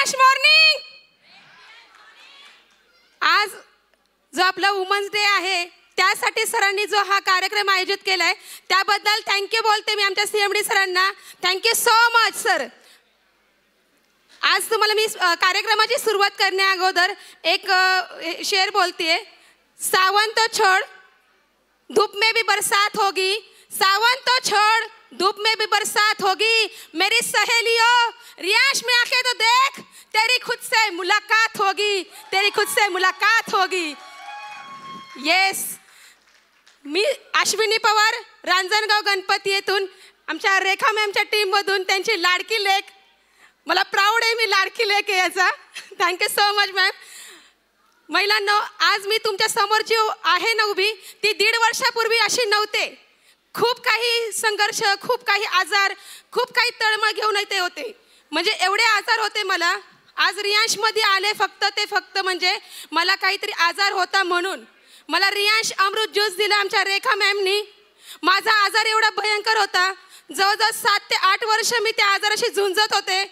Riyansh morning. आज जो आपला वुमन्स डे आहे त्यासाठी सरांनी जो हा कार्यक्रम आयोजित केलाय त्याबद्दल थँक्यू बोलते मी आमच्या सीएमडी सरांना. Thank you so much sir. आज तुम्हाला मी कार्यक्रमाची सुरुवात करण्या अगोदर एक शेर बोलतीये. सावन तो छोड़ धूप में भी बरसात होगी, सावन तो छोड़ धूप में भी बरसात होगी, मेरी सहेलियों रियांश में आके तो देख, तेरी खुद से मुलाकात होगी, तेरी खुद से मुलाकात होगी. येस, मी अश्विनी पवार रांजणगाव गणपती येथून आमच्या रेखा मॅमच्या टीममधून त्यांची लाडकी लेक. मला प्राऊड आहे मी लाडकी लेक आहे याचा. Thank you so much ma'am. महिलांनो, आज मी तुमच्या समोर जी आहे ना उभी ती 1.5 वर्षापूर्वी अशी नव्हते. खूप काही संघर्ष, खूप काही आजार, खूप काही तळमळ घेऊन येते होते. म्हणजे एवढे आजार होते मला. आज रियांशमध्ये आले फक्त म्हणजे मला काहीतरी आजार होता म्हणून मला रियांश अमृत ज्यूस दिला आमच्या रेखा मॅमनी. माझा आजार एवढा भयंकर होता, जवळजवळ 7 ते 8 वर्ष मी त्या आजाराशी झुंजत होते.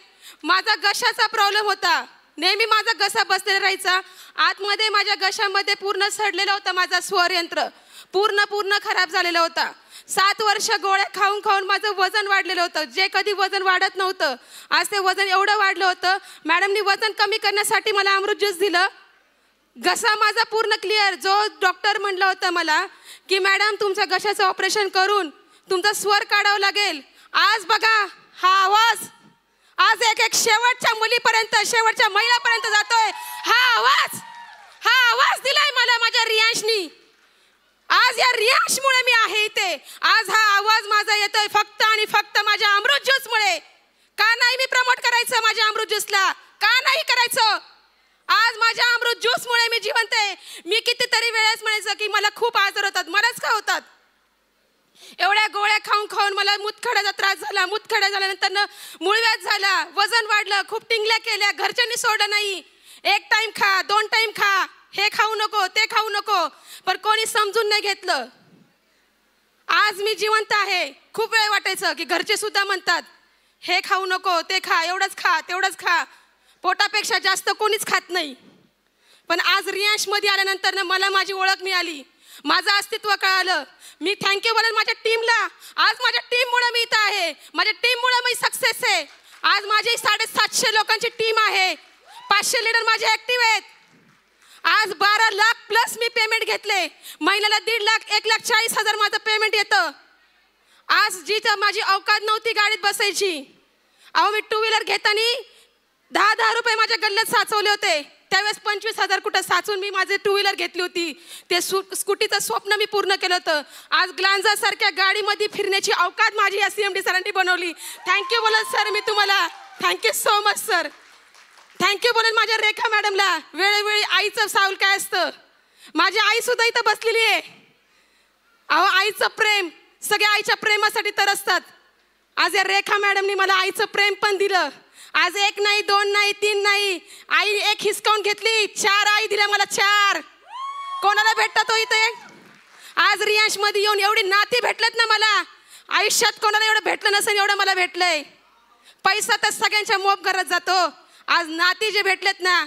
माझा घशाचा प्रॉब्लेम होता, नेहमी माझा घसा बसलेला राहायचा. आतमध्ये माझ्या घशामध्ये पूर्ण सडलेला होता, माझा स्वरयंत्र पूर्ण खराब झालेला होता. 7 वर्ष गोळ्या खाऊन खाऊन माझं वजन वाढलेलं होतं, जे कधी वजन वाढत नव्हतं. आज ते वजन एवढं वाढलं होतं. मॅडमनी वजन कमी करण्यासाठी मला अमृत ज्यूस दिलं. घसा माझा पूर्ण क्लिअर. जो डॉक्टर म्हणलं होतं मला की मॅडम तुमच्या घशाचं ऑपरेशन करून तुमचा स्वर काढावं लागेल. आज बघा हा आवाज आज एक शेवटच्या मुलीपर्यंत, शेवटच्या महिलापर्यंत जातोय. हा आवाज दिलाय मला माझ्या रियांशनी. आज या रियांशमुळे मी आहे इथे. आज हा आवाज माझा येतोय फक्त आणि फक्त माझ्या अमृत ज्यूसमुळे. का नाही मी प्रमोट करायचं माझ्या अमृत ज्यूसला? का नाही करायचं? आज माझ्या अमृत ज्यूसमुळे मी जिवंत आहे. मी कितीतरी वेळेस म्हणायचं की मला खूप आजार होतात. मलाच का होतात? एवढ्या गोळ्या खाऊन खाऊन मला मुतखड्याचा त्रास झाला. मुतखड्या झाल्यानंतर मूळव्याध झाला, वजन वाढलं, खूप टिंगल्या केल्या, घरच्यांनी सोडलं नाही. 1 टाइम खा, 2 टाइम खा, हे खाऊ नको, ते खाऊ नको, पण कोणी समजून नाही घेतलं. आज मी जिवंत आहे. खूप वेळ वाटायचं की घरचे सुद्धा म्हणतात हे खाऊ नको, ते खा, एवढंच खा, तेवढंच खा, पोटापेक्षा जास्त कोणीच खात नाही. पण आज रियांशमध्ये आल्यानंतर मला माझी ओळख मिळाली, माझं अस्तित्व कळालं. मी थँक्यू बोलेन माझ्या टीमला. आज माझ्या टीममुळे मी इथं आहे, माझ्या टीममुळे मी सक्सेस आहे. आज माझी 750 लोकांची टीम आहे. 500 लीडर माझे ॲक्टिव्ह आहेत. आज 12 लाख प्लस मी पेमेंट घेतले. महिन्याला 1.5 लाख 1,40,000 माझं पेमेंट येतं. आज जिथं माझी अवकात नव्हती गाडीत बसायची, अहो मी 2 व्हीलर घेताना 10 रुपये माझ्या गल्ल्यात साचवले होते. त्यावेळेस 25,000 कुठं साचून मी माझे 2 व्हीलर घेतली होती. ते स्कूटीचं स्वप्न मी पूर्ण केलं होतं. आज ग्लांजासारख्या गाडीमध्ये फिरण्याची अवकात माझी या सीएमडी सरांनी बनवली. थँक्यू बोला सर मी तुम्हाला. Thank you so much sir. Thank you बोलेन माझ्या रेखा मॅडमला. वेळोवेळी आईचं सावल काय असतं. माझी आई सुद्धा इथं बसलेली आहे. अहो आईचं प्रेम, सगळ्या आईच्या प्रेमासाठी तरसतात. आज या रेखा मॅडमनी मला आईचं प्रेम पण दिलं. आज 1 नाही, 2 नाही, 3 नाही, आई 1 हिसकावून घेतली, 4 आई दिल्या मला. 4 कोणाला भेटतात हो इथे? आज रियांशमध्ये येऊन एवढी नाती भेटलेत ना मला. आयुष्यात कोणाला एवढं भेटलं नसेल एवढं मला भेटलंय. पैसा तर सगळ्यांच्या मोप करत जातो. आज नाती जे भेटलेत ना,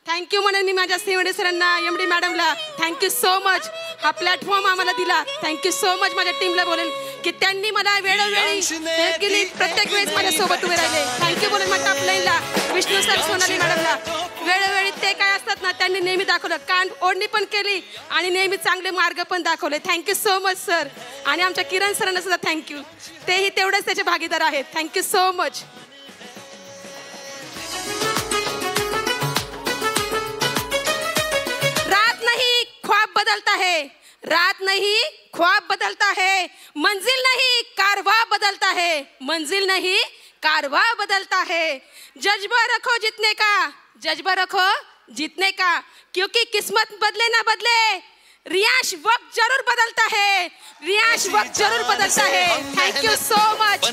थँक्यू म्हणून मी माझ्या सीएमडी सरांना, एमडी मॅडमला थँक्यू सो मच. हा प्लॅटफॉर्म आम्हाला दिला. Thank you so much. माझ्या टीमला बोलेन की त्यांनी मला वेळोवेळी हेल्प केली. प्रत्येक वेळेस माझ्यासोबत उभे राहिले. थँक्यू बोलेन माझ्या अपलाईनला विष्णू सर, सोनाली मॅडमला. वेळोवेळी ते काय असतात ना त्यांनी नेहमी दाखवलं. कान ओढणी पण केली आणि नेहमी चांगले मार्ग पण दाखवले. Thank you so much sir. आणि आमच्या किरण सरांना सुद्धा थँक्यू. तेही तेवढेच त्याचे भागीदार आहेत. Thank you so much. बदलता है, रात नहीं ख्वाब बदलता है, मंजिल नहीं कारवा बदलता है, मंजिल नहीं कारवा बदलता है. जज्बा रखो जीतने का, जज्बा रखो जीतने का, क्योंकि किस्मत बदले ना बदले रियांश वक्त जरूर बदलता है, रियांश वक्त जरूर बदलता है. Thank you so much.